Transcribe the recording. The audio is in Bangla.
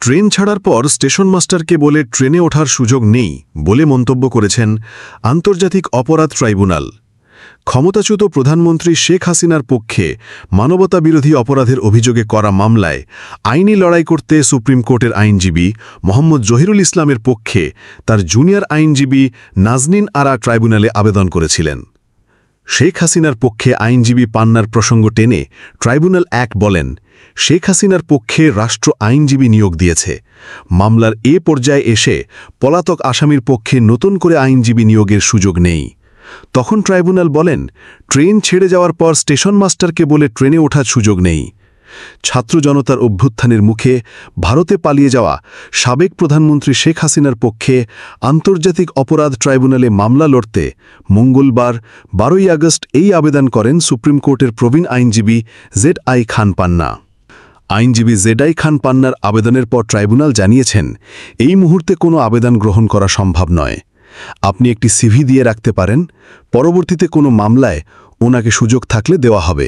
ট্রেন ছাড়ার পর স্টেশন মাস্টারকে বলে ট্রেনে ওঠার সুযোগ নেই বলে মন্তব্য করেছেন আন্তর্জাতিক অপরাধ ট্রাইব্যুনাল। ক্ষমতাচ্যুত প্রধানমন্ত্রী শেখ হাসিনার পক্ষে মানবতাবিরোধী অপরাধের অভিযোগে করা মামলায় আইনি লড়াই করতে সুপ্রিম কোর্টের আইনজীবী মোহাম্মদ জহিরুল ইসলামের পক্ষে তার জুনিয়র আইনজীবী নাজনীন আরা ট্রাইব্যুনালে আবেদন করেছিলেন। শেখ হাসিনার পক্ষে আইনজীবী পান্নার প্রসঙ্গ টেনে ট্রাইব্যুনাল ১ বলেন, শেখ হাসিনার পক্ষে রাষ্ট্র আইনজীবী নিয়োগ দিয়েছে। মামলার এ পর্যায়ে এসে পলাতক আসামির পক্ষে নতুন করে আইনজীবী নিয়োগের সুযোগ নেই। তখন ট্রাইব্যুনাল বলেন, ট্রেন ছেড়ে যাওয়ার পর স্টেশন মাস্টারকে বলে ট্রেনে ওঠার সুযোগ নেই। ছাত্র জনতার অভ্যুত্থানের মুখে ভারতে পালিয়ে যাওয়া সাবেক প্রধানমন্ত্রী শেখ হাসিনার পক্ষে আন্তর্জাতিক অপরাধ ট্রাইব্যুনালে মামলা লড়তে মঙ্গলবার 12 আগস্ট এই আবেদন করেন সুপ্রিম কোর্টের প্রবীণ আইনজীবী জেড.আই খান পান্না। আইনজীবী জেড.আই খান পান্নার আবেদনের পর ট্রাইব্যুনাল জানিয়েছেন, এই মুহূর্তে কোনো আবেদন গ্রহণ করা সম্ভব নয়। আপনি একটি সিভি দিয়ে রাখতে পারেন, পরবর্তীতে কোনো মামলায় ওনাকে সুযোগ থাকলে দেওয়া হবে।